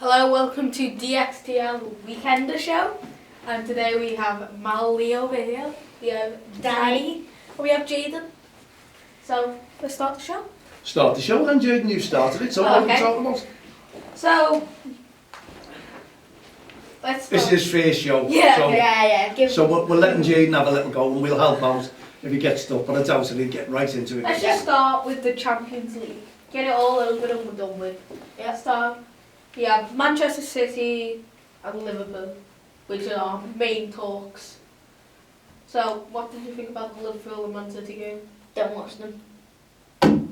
Hello, welcome to DXTL Weekender Show. And today we have Molly over here, we have Danny, and we have Jayden. So, let's start the show. Start the show then, Jayden, you started it, so what are we talking about? So, let's start. This is his first show. Yeah. So we're letting Jayden have a little go and we'll help out if he gets stuck, but I doubt he'll get right into it. Let's just start with the Champions League. Get it all over and done with. Yeah, start. We have Manchester City and Liverpool, which are our main talks. So, what did you think about the Liverpool and Man City game? Don't watch them. Okay,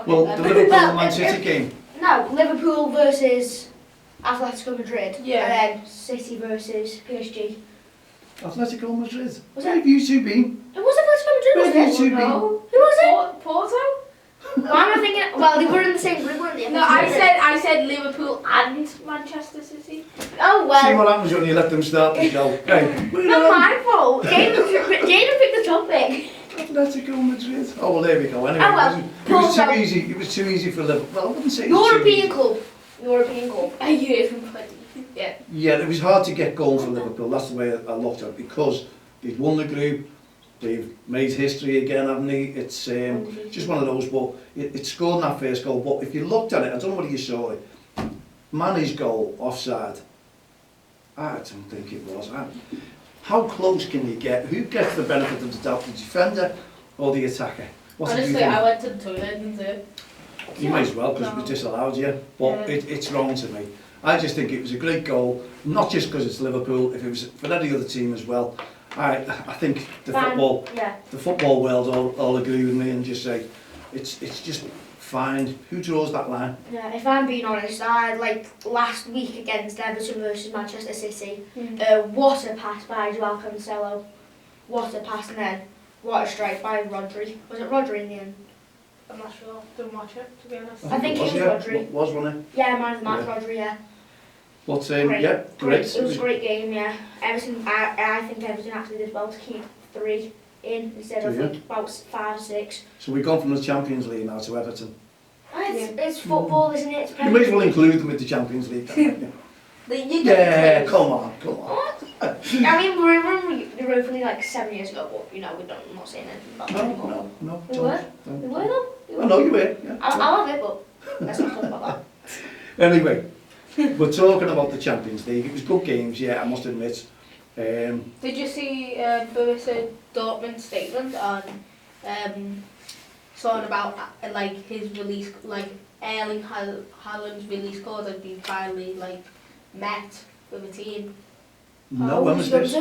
Well, the Liverpool and Man City game. No, Liverpool versus Atletico Madrid. Yeah. And then City versus PSG. Atletico Madrid. Was Where have you two been? It was Atletico Madrid, Where have wasn't you it? two been? No. Who was it? Porto? Why am I thinking? Well, they were in the same group, weren't they? No, I said Liverpool and Manchester City. Oh See well. what happens when you let them start the show. Hey, Not my fault. Jayden picked the topic. Atletico Madrid. Oh well, there we go. Anyway, Oh, well. it was too Porto. easy. It was too easy for Liverpool. Well, I wouldn't say it was too European easy. club. European club. I hear from plenty. Yeah. Yeah, it was hard to get going for Liverpool. That's the way I looked at it because they've won the group. They've made history again, haven't they? It's just one of those, but it scored in that first goal. But if you looked at it, I don't know whether you saw it, Mane's goal offside, I don't think it was. How close can you get? Who gets the benefit of the doubt, the defender or the attacker? What did you Honestly, think? I went to the toilet and did. You may as well, because it was disallowed, yeah. But Yeah. it's wrong to me. I just think it was a great goal, not just because it's Liverpool, if it was for any other team as well. I think the football world all agree with me and just say it's just fine. Who draws that line? Yeah, if I'm being honest, I like last week against Everton versus Manchester City. What a pass by Joao Cancelo. What a pass, and then what a strike by Rodri. Was it Rodri in the end? I'm not sure. Didn't watch it, to be honest. I think it was yeah. Rodri. Wasn't it? Yeah, man of the match, Yeah. Rodri, yeah. But yeah, great. It was a great game, yeah. Everton, I think Everton actually did well to keep 3 in instead of Do you? like about 5 or 6. So we've gone from the Champions League now to Everton. It's football, isn't it? It's You may as well include them with the Champions League. Then, Yeah, come on. I mean, we were only like 7 years ago, but you know, I'm not saying anything about that anymore. No. We were? don't. We were though? I know you were. Yeah. I'll have it, but let's not talk about that. Anyway, we're talking about the Champions League. It was good games, yeah, I must admit. Did you see Borussia Dortmund's statement on something about like his release, like Erling Haaland's release clause had been finally like met with a team. No, when was this?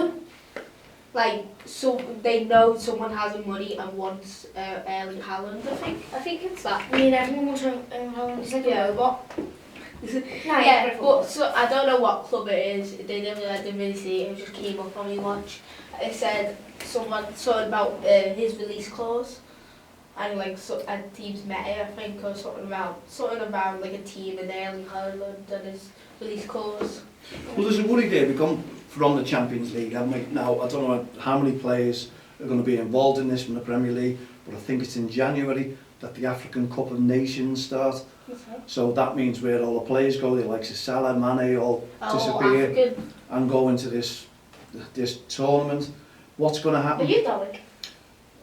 Like, so they know someone has the money and wants Erling Haaland. I think it's that. I mean, everyone wants he's like a robot. Yeah, but so I don't know what club it is. They never let them really see it. It just came up on my watch. It said something about his release clause, and like a team's met it, I think, or something about like a team in Erling Haaland and his release clause. Well, there's a worry there. We've gone from the Champions League, haven't we? Now, I don't know how many players are going to be involved in this from the Premier League, but I think it's in January that the African Cup of Nations start. So that means where all the players go, the likes of Salah, Mane, all disappear African. and go into this tournament. What's going to Are happen? you going?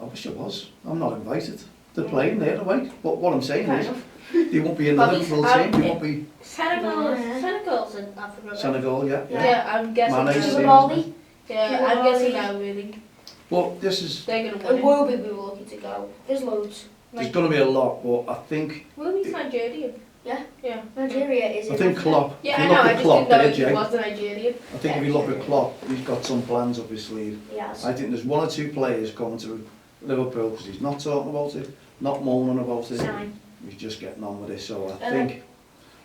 I wish I was. I'm not invited. They're playing there away. But what I'm saying Fair is, enough. they won't be in the Probably Liverpool team. They won't be Senegal's in Africa. right? Senegal, yeah. Yeah, I'm guessing. Mane's now. there. Koulibaly? Yeah, I'm guessing now. Really, But this is. they're gonna win. Will be we were looking to go. There's loads. There's going to be a lot, but I think Will be Nigerian. Yeah. Yeah. Nigeria is. I think Klopp. Yeah, if I you know. look I at just Klopp didn't know there, if he Jay, was a Nigerian. I think if you look at Klopp, he's got some plans up his sleeve. Yes. I think there's 1 or 2 players coming to Liverpool because he's not talking about it, not moaning about it. Sign. He's just getting on with it. So I think,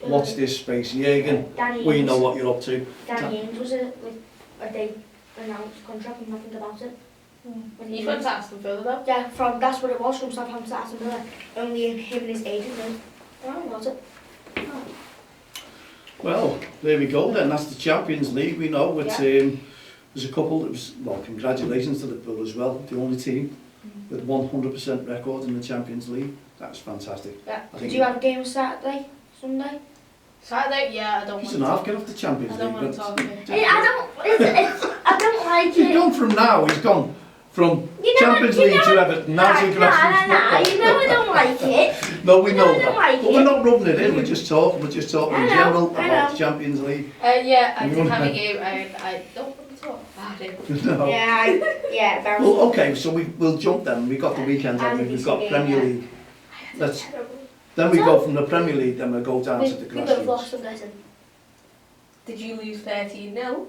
watch this space. Jayden, Danny we Ings. know what you're up to. Danny Ings was it like a day announced contract and nothing about it. When He's from Aston Villa though. Yeah, that's what it was from Southampton to Aston Villa. Only him and his agent knew. Oh, was it? Well, there we go then. That's the Champions League. We know it's there's a couple that was, well, congratulations to Liverpool as well. The only team with 100% record in the Champions League. That's fantastic. Yeah. I think Do you have a game Saturday, Sunday? Saturday, yeah, I don't He's want an to half, talk. get off the Champions I don't want League. to talk about it. I don't like He's it. gone from now, he's gone from You know Champions what- you League know to what- Everton, now to Nah, grassroots football. you know I don't like it. No, we You know know I that. don't like But it. we're not rubbing it in, we're just talking in I know, general I about know. the Champions League. Yeah, I You did wanna- have a game. I don't want to talk about it. No. Yeah, Well, okay, so we'll jump then. We've got the weekend, And haven't we? the We've got decent Premier game, League. Let's, Terrible. then we So- go from the Premier League, then we'll go down to the We both grassroots. lost, I'm guessing. Did you lose 13-0?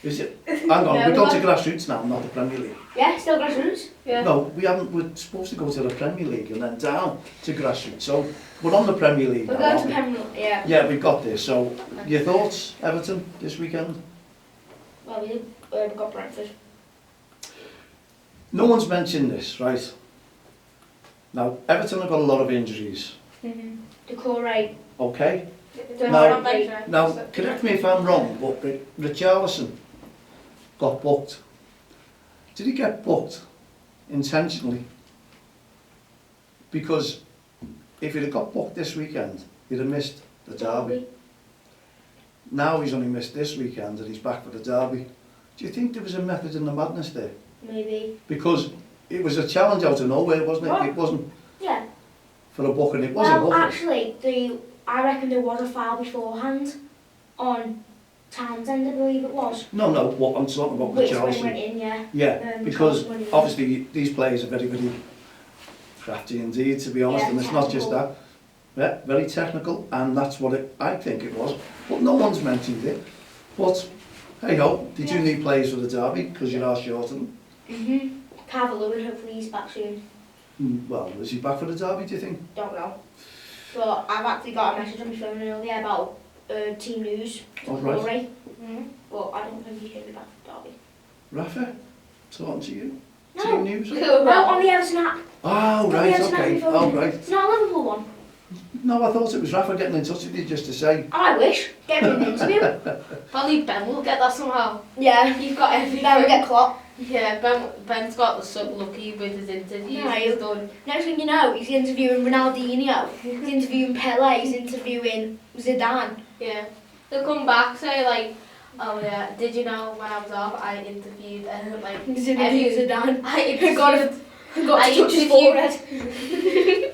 Is it? Hang on, No, we've we gone to won. grassroots now, not the Premier League. Yeah, still grassroots. Yeah. No, we haven't. We're supposed to go to the Premier League and then down to grassroots. So we're on the Premier League We're now, going aren't to we? Premier League, yeah. Yeah, we've got this. So your thoughts, Everton, this weekend? Well, we got Brentford. No one's mentioned this, right? Now, Everton have got a lot of injuries, The core right. okay? No. Now, correct me if I'm wrong, but Richarlison got booked. Did he get booked intentionally? Because if he'd have got booked this weekend, he'd have missed the derby. Now he's only missed this weekend and he's back for the derby. Do you think there was a method in the madness there? Maybe. Because it was a challenge out of nowhere, wasn't it? What? It wasn't Yeah. for a booking, it was a Well, booking. actually, I reckon there was a foul beforehand on Townsend, I believe it was. No, what I'm talking about with Which one Richarlison. went in, yeah. Yeah, because Charlton went in. obviously these players are very, very crafty indeed, to be honest, Yeah, and it's not just that. technical. Yeah, very technical, and that's what I think it was. But no one's mentioned it. But hey ho, they do Yeah. need players for the derby because you are short of them. Calvert-Lewin, hopefully he's back soon. Well, is he back for the derby, do you think? Don't know. But I've actually got a message on my phone earlier about team news. Oh, right. Rory. But I don't think he's going to be back for Derby. Rafa, talking to you? No. Team news? No, on the Everton app. Oh, right, Yes, okay. no, Oh, right. It's not a Liverpool one. No, I thought it was Rafa getting in touch with you just to say. I wish. Get me an interview. Probably Ben will get that somehow. Yeah. You've got everything. Then we get Klopp. Yeah, Ben's got so lucky with his interviews. No, He's done. Next thing you know, he's interviewing Ronaldinho. He's interviewing Pele. He's interviewing Zidane. Yeah. He'll come back, say like, oh yeah, did you know when I was off, I interviewed, like, He's interviewing Zidane. I interviewed, Got I to touch his interviewed- forehead.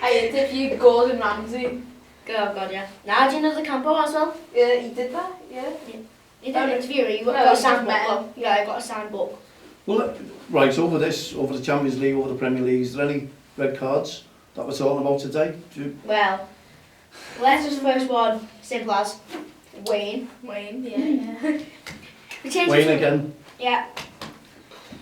I interviewed Gordon Ramsay. Oh god, yeah. Now do you know the Campo as well? Yeah, he did that, yeah. You didn't interview her, you No, got a he signed just book. met Yeah, I got a signed book. Well, right, over the Champions League, over the Premier League, is there any red cards that we're talking about today? Well, let's just first one, simple as Wayne. Wayne, yeah. We changed Wayne it to- again, Yeah.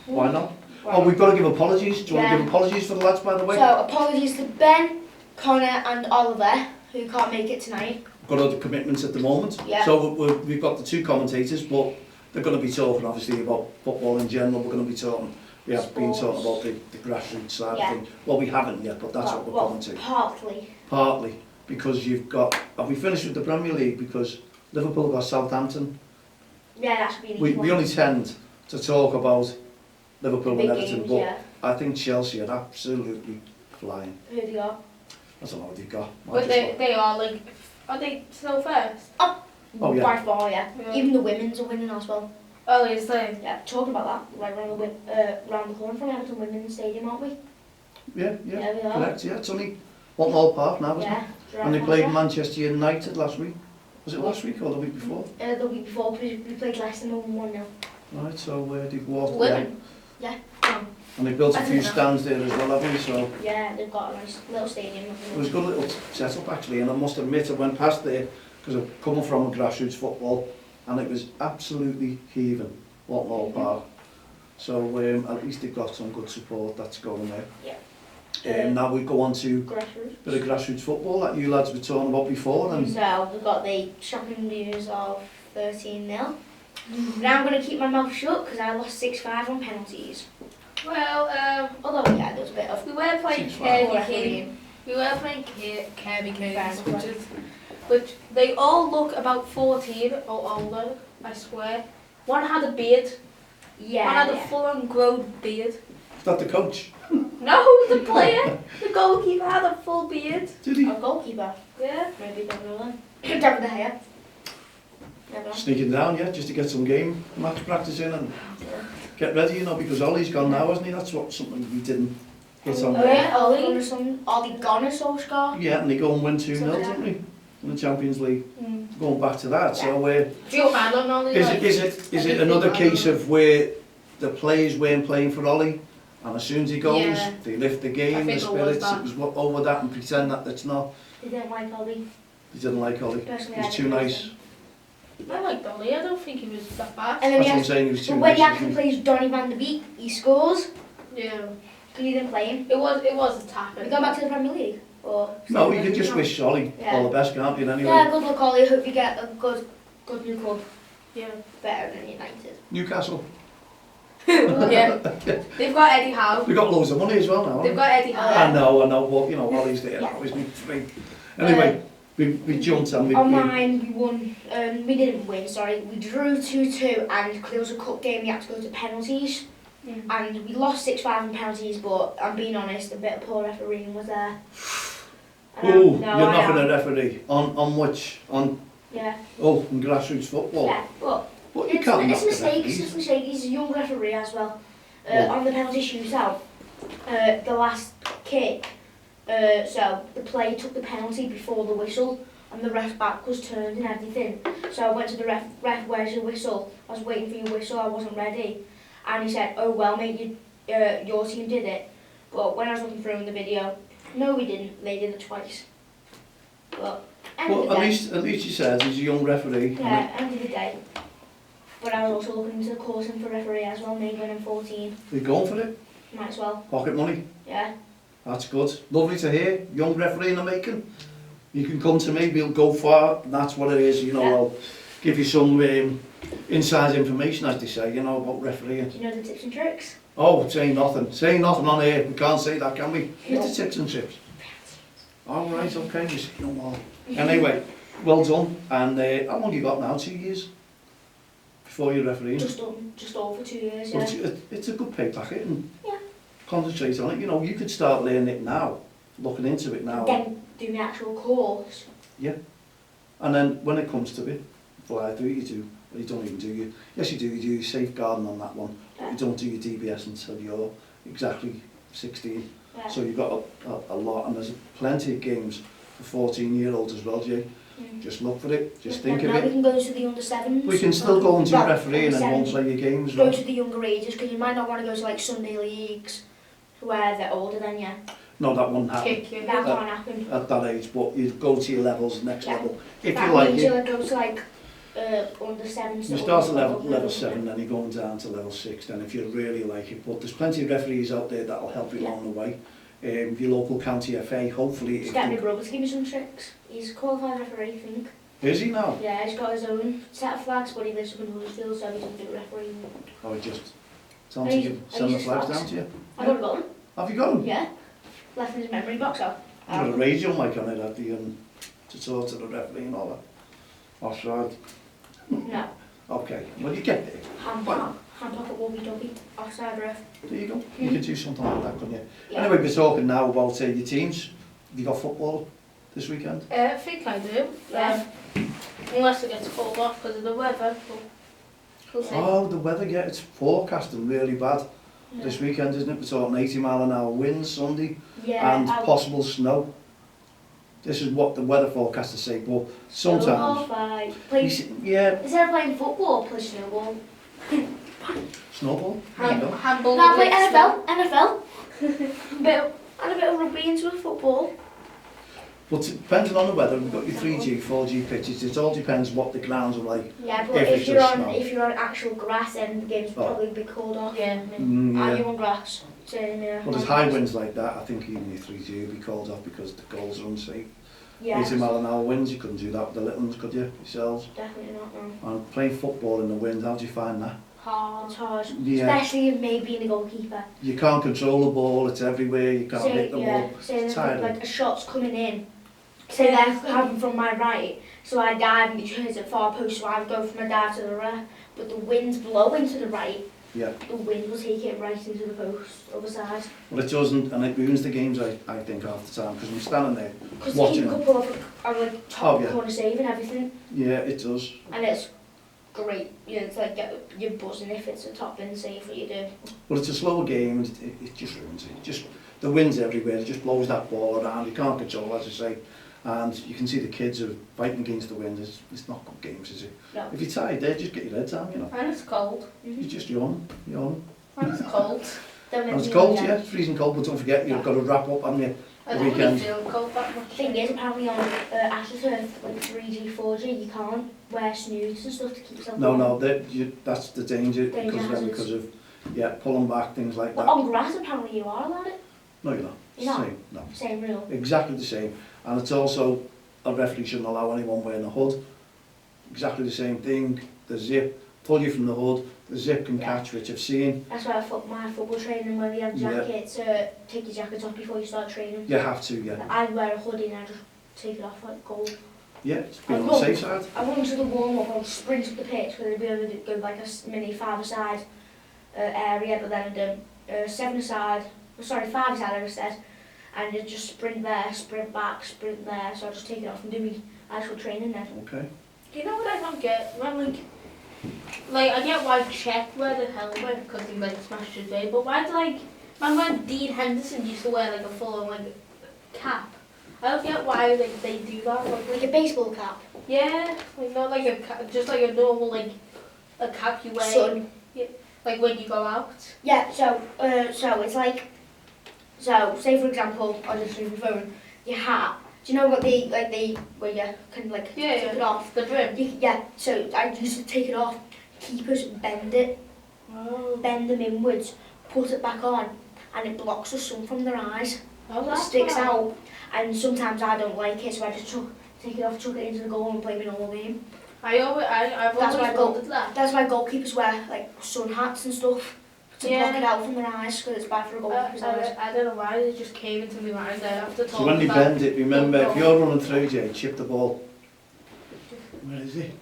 why not? Right. Oh, we've got to give apologies. Do you want to Yeah. give apologies for the lads, by the way? So apologies to Ben, Connor and Oliver, who can't make it tonight. Got other commitments at the moment. Yeah. So we've got the two commentators, but they're going to be talking obviously about football in general. We're going to be talking, we have been talking about the grassroots side Yeah. of things. Well, we haven't yet, but that's what we're coming to. Partly. Partly because you've got, have we finished with the Premier League? Because Liverpool got Southampton. Yeah, that should be an We easy one. only tend to talk about Liverpool Big and Everton, games, but yeah. I think Chelsea are absolutely flying. Who have you got? I don't know what they've got. But they are like, are they still first? Oh, yeah. By far, yeah. Yeah. Even the women's are winning as well. Oh, is they? Yeah, talking about that, right round the corner from Everton Women's Stadium, aren't we? Yeah, Yeah, we are. correct. Yeah, it's only Walton Park now, isn't it? Yeah. And they played Manchester United last week. Was it last week or the week before? The week before, we played Leicester 1-0. Right, so they've walked there. Women. Yeah. And they built a I few didn't know. stands there as well, haven't they? So Yeah, they've got a nice little stadium. it was a good little setup actually, and I must admit I went past there because I'm coming from grassroots football and it was absolutely heaving, Walton Park. So at least they've got some good support that's going there. Yeah. Now we go on to Grassroots. a bit of grassroots football that you lads were talking about before, and So we've got the shocking news of 13-0. Now I'm going to keep my mouth shut because I lost 6-5 on penalties. Well, Although, yeah, there was a bit of we were playing 6-5. Kirby refereeing. King. We were playing Kirby Kings, Fair which they all look about 14 or older, I swear. One had a beard. Yeah, One had a yeah. full-on grown beard. that the coach? No, the player. The goalkeeper had a full beard. Did he? A goalkeeper. Yeah. Maybe don't know then. David De Gea. Never know. Sneaking down, yeah, just to get some match practice in and get ready, you know, because Ollie's gone now, hasn't he? That's something we didn't hit on. Oh yeah, Ollie Gunnar Solskjaer. Yeah, and they go and win 2-0, don't they? In the Champions League. Going back to that, so I don't know. is it another case of where the players weren't playing for Ollie, and as soon as he goes, they lift the game, the spirits, it was over that and pretend that it's not. They didn't like Ollie. He didn't like Ollie. Personally, He was too nice. I liked Ollie. I don't think he was that bad. And then That's what I'm saying, he was too but nice. when he actually plays Donny van de Beek, he scores. Yeah. Because he didn't play him. It was a tap. We go back to the Premier League? Or No, you can just wish Ollie all the best, can't you, anyway? Yeah, good luck Ollie. Hope you get a good new club. Yeah. Better than United. Newcastle. Yeah. They've got Eddie Howe. We've got loads of money as well now. They've got Eddie Howe. I know, but you know, Ollie's there now, isn't he? Free. Anyway, we jumped and we... On mine, we won. We didn't win, sorry. We drew 2-2 and because it was a cup game, we had to go to penalties. And we lost 6-5 in penalties, but I'm being honest, a bit of poor refereeing was there. Oh, you're knocking a referee. On which? On... Yeah. Oh, in grassroots football? Yeah, but You can't knock it's a mistake, referees. it's a mistake. He's a young referee as well. On the penalty shootout, the last kick, so the player took the penalty before the whistle and the ref's back was turned and everything. So I went to the ref, where's your whistle? I was waiting for your whistle, I wasn't ready. And he said, oh well mate, your team did it. But when I was looking through in the video, no we didn't, they did it twice. But Well, at least you said he's a young referee. yeah, end of the day. But I was also looking into coursing for referee as well, maybe when I'm 14. They're going for it. Might as well. Pocket money. Yeah. That's good. Lovely to hear. Young referee in the making. You can come to me, we'll go far. That's what it is, you know. Yeah. I'll give you some inside information, as they say, you know, about refereeing. Do you know the tips and tricks? Oh, say nothing. Say nothing on here. We can't say that, can we? Here's the tips and tips. All right, okay, you say no more. Anyway, well done. And how long you got now? 2 years? Before you're refereeing? Just over 2 years, Well, yeah. it's a good pay packet and Yeah. concentrate on it. You know, you could start learning it now, looking into it now. Then do the actual course. And then when it comes to it, fly through, you don't even do your, yes you do your safeguarding on that one. Yeah. You don't do your DBS until you're exactly 16. Yeah. So you've got a lot, and there's plenty of games for 14-year-olds as well, Jay. Just look for it, just think now of we it. can go to the under 7s. We can still go and do Well, refereeing and under won't 7s. play your games as Go well. to the younger ages, because you might not want to go to like Sunday leagues, where they're older than you. No, that wouldn't happen Kick you. That can't happen. at that age, but you'd go to your levels, next Yeah. level. If That you like means it. you'll go to like under 7s. You start at level 7, then you're going down to level 6, then if you really like it. But there's plenty of referees out there that'll help you along the way. Your local county FA, hopefully... Just get my brother to give me some tricks. He's a qualified referee, I think. Is he now? Yeah, he's got his own set of flags, but he lives up in Huddersfield, so he doesn't do refereeing. Oh, just tell him to send the flags down to you. I've got them. Have you got them? Yeah. Left in his memory box, so. You've got a radio mic on it at the to talk to the referee and all that. That's right. No. Okay, well you get there. Hand pocket wobby-dobby, offside ref. There you go. You could do something like that, couldn't you? Yeah. Anyway, we're talking now about your teams. Have you got football this weekend? I think I do. Yeah. Unless it gets cold off because of the weather. But we'll see. Oh, the weather, yeah, it's forecasting really bad this weekend, isn't it? We're talking 80-mile-an-hour winds Sunday and possible snow. This is what the weather forecasters say, but sometimes... Yeah, Instead of playing football, play snowball. snowball. There you go. Handball. No, play NFL. And a bit of rugby into a football. But depending on the weather, we've got your 3G, 4G pitches. It all depends what the grounds are like. Yeah, but If it's just snow. if you're on actual grass, then the game's probably a bit cold off. Yeah. Are Yeah. you on grass? Same, yeah. Well, there's high winds like that. I think even your 3G would be called off because the goals are unsafe. Yeah. 80-mile-an-hour winds, you couldn't do that with the little ones, could you, yourselves? Definitely not, no. And playing football in the wind, how do you find that? It's hard. Yeah. Especially if maybe being a goalkeeper. You can't control the ball, it's everywhere, you can't hit the ball. Say It's that tiring. like a shot's coming in. Say they're coming from my right, so I dive and because it's at far post, so I go from my dive to the left. But the wind's blowing to the right, Yeah. the wind will take it right into the post, other side. Well, it doesn't, and it ruins the games, I think, half the time, because I'm standing there Because watching you them. could pull up a like, top Oh, yeah. corner save and everything, Yeah, it does. and it's great. You know, it's like you're buzzing if it's a top bin save what you do. But it's a slower game, and it just ruins it. Just the wind's everywhere, it just blows that ball around, you can't control, as I say. And you can see the kids are fighting against the wind. It's not good games, is it? No. If you're tired there, just get your head down, you know. And it's cold. You just yawn. And it's cold. And it's cold, yeah, it's freezing cold, but don't forget, you've got to wrap up, haven't you? I The don't really weekend. feel cold that much. The thing is, apparently on AstroTurf, like 3G, 4G, you can't wear snoods and stuff to keep yourself No, warm. no, that's the danger, Danger because of them, hazards. because of, yeah, pulling back, things like But that. on grass, apparently you are allowed it. No, you're not. You're not? Same, no. Same rule. Exactly the same. And it's also, a referee shouldn't allow anyone wearing a hood. Exactly the same thing. The zip, pull you from the hood, the zip can Yeah. catch, which I've seen. That's why my football training, when we have Yeah. jackets, take your jacket off before you start training. You have to, yeah. I wear a hoodie and I just take it off like gold. Yeah, it's been on the safe side. I run to the warm-up, I'll sprint up the pitch, because I'll be able to go like a mini five-a-side area, but then I've done seven-a-side, sorry, five-a-side I just said, and you just sprint there, sprint back, sprint there, so I just take it off and do my actual training then. Okay. You know what I don't get? When like I get why Czech wear the helmet because he like smashed his way, but why do like when Dean Henderson used to wear like a full like cap? I don't get why like they do that. Like a baseball cap. Yeah, like not like a cap, just like a normal like a cap you wear. Sun. Yeah, like when you go out. Yeah, so it's like, so say for example, I'll just use my phone, your hat. Do you know what where you can like Yeah, take it off? The brim. Yeah, so I used to take it off, keepers bend it, Oh. bend them inwards, put it back on, and it blocks the sun from their eyes. Oh, It that's sticks why. out, and sometimes I don't like it, so I just take it off, chuck it into the goal and play my normal game. I've That's always why I go- wanted that. That's why goalkeepers wear like sun hats and stuff to Yeah. block it out from their eyes, because it's bad for a goalkeeper's eyes. I don't know why it just came into my mind there after talking So when they about bend it, remember, if you're running through, Jay, chip the ball. Where is it?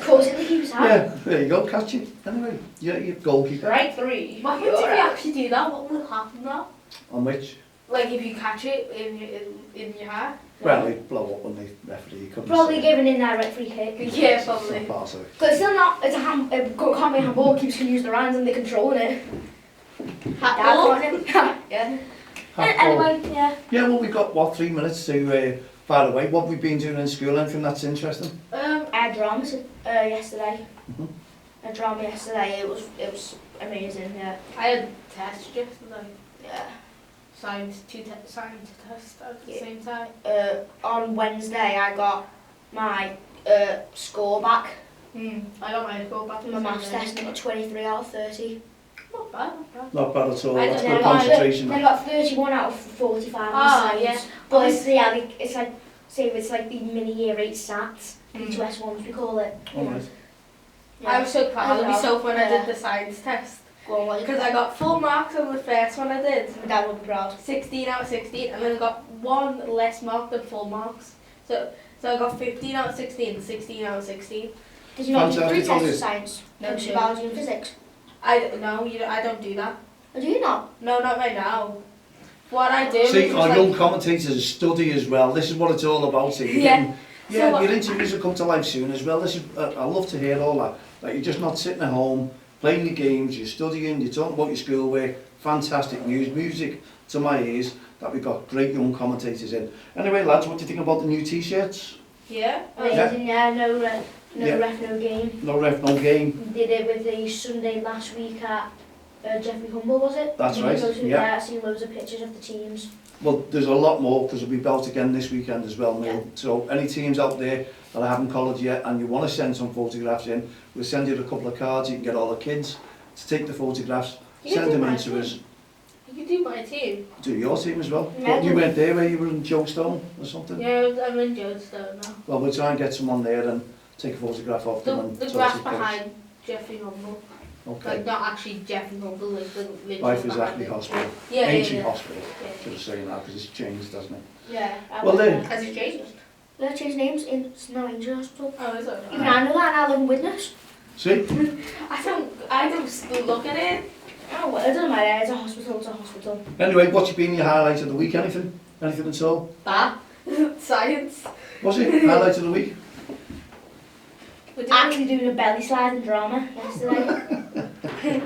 Close in the keeper's hat. Yeah, there you go, catch it. Anyway, you're goalkeeper. Right three. What happens if you actually do that? What will happen now? On which? Like if you catch it in your hat? Well, they blow up when they referee. You couldn't Probably say. give an indirect free kick. Yeah, It's not probably. part of it. Because it's still not, it's a can't be a handball, keepers can use their hands and they're controlling it. Hat Yeah, ball? yeah. Handball. Anyway, yeah. Yeah, well, we've got, what, 3 minutes to fire away. What have we been doing in school? Anything that's interesting? I had drama yesterday. Mhm. I had drama yesterday. It was amazing. Yeah. I had tests yesterday. Yeah. Science tests at the Yeah. same time. On Wednesday, I got my score back I got my score back. from my maths test, and I got 23 out of 30. Not bad, not bad. Not bad at all. I That's don't good know. concentration. Then I got 31 out of 45 Oh, on science. yeah. But it's like, say it's like the mini year 8 stats, Mm. B2S1s we call it. All right. I was so proud of I myself when I yeah. did the science test. Go on, what you Because I got full marks on the first one I did. My dad would be proud. 16 out of 16, and then I got one less mark than full marks. So I got 15 out of 16 and 16 out of 16. Did you not do 3 Fantastic, tests Ollie. of science? No, Chemistry, two. biology and physics? I don't do that. Or do you not? No, not right now. What I do See, is just our like, young commentators study as well. This is what it's all about. See, you're Yeah. getting- yeah, So, your interviews will come to life soon as well. This is, I love to hear all that. Like, you're just not sitting at home, playing your games, you're studying, you're talking about your schoolwork. Fantastic news, music to my ears, that we've got great young commentators in. Anyway, lads, what do you think about the new T-shirts? yeah. Amazing, yeah, no ref, Yeah. no game. No ref, no game. We did it with the Sunday last week at Jeffrey Humble, was it? That's Did you right, go through yeah. there? I seen loads of pictures of the teams. Well, there's a lot more because we'll be belt again this weekend as well, Neil. Yeah. So any teams out there that I haven't collared yet and you want to send some photographs in, we'll send you a couple of cards. You can get all the kids to take the photographs, You can send do them in mine to too. us. You can do mine too. Do your team as well. Yeah, You do- weren't there where you were in Jokestone or something? Yeah, I'm in Jodestone now. Well, we'll try and get someone there and take a photograph of them. and The sort grass of post. behind Jeffrey Humble. Okay. Like not actually Jeffrey Humble, like the literal Life is behind Ackley it. Hospital. Yeah, Ancient yeah. hospital. Yeah. Should have said that because it's changed, doesn't it? Yeah. Well, then- Has it changed? They changed names in Snow Angel Hospital. Oh, is it? Even I know that, and I live in Widnes. See? I don't look at it. Oh, well, it doesn't matter. It's a hospital. It's a hospital. Anyway, what's been your highlight of the week? Anything? Anything at all? That. Science. Was it? Highlight of the week? Actually doing a belly sliding drama yesterday.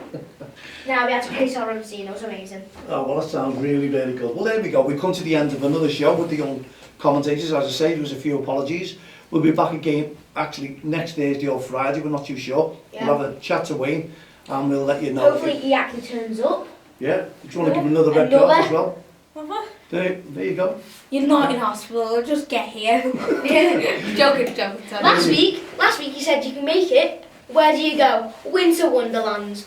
Now we had to pace our own scene. It was amazing. Oh, well, that sounds really, really good. Well, there we go. We've come to the end of another show with the young commentators. As I say, there was a few apologies. We'll be back again, actually, next Thursday or Friday. We're not too sure. Yeah. We'll have a chat to Wayne and we'll let you know. Hopefully he actually turns up. Yeah? Do you want to give him another red card as well? What? There you go. You're not in hospital, just get here. Joking. Last week you said you can make it. Where do you go? Winter Wonderland.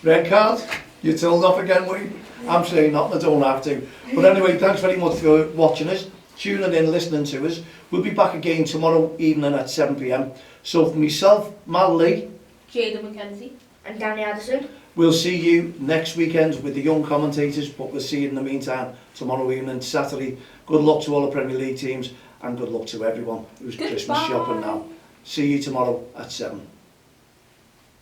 Red card? You're told off again, Wayne? I'm saying not, I don't have to. But anyway, thanks very much for watching us, tuning in, listening to us. We'll be back again tomorrow evening at 7 p.m. So for myself, Mal Lee, Jayden Mackenzie. And Danny Addison. we'll see you next weekend with the young commentators, but we'll see you in the meantime tomorrow evening, Saturday. Good luck to all the Premier League teams and good luck to everyone who's Christmas shopping now. See you tomorrow at 7.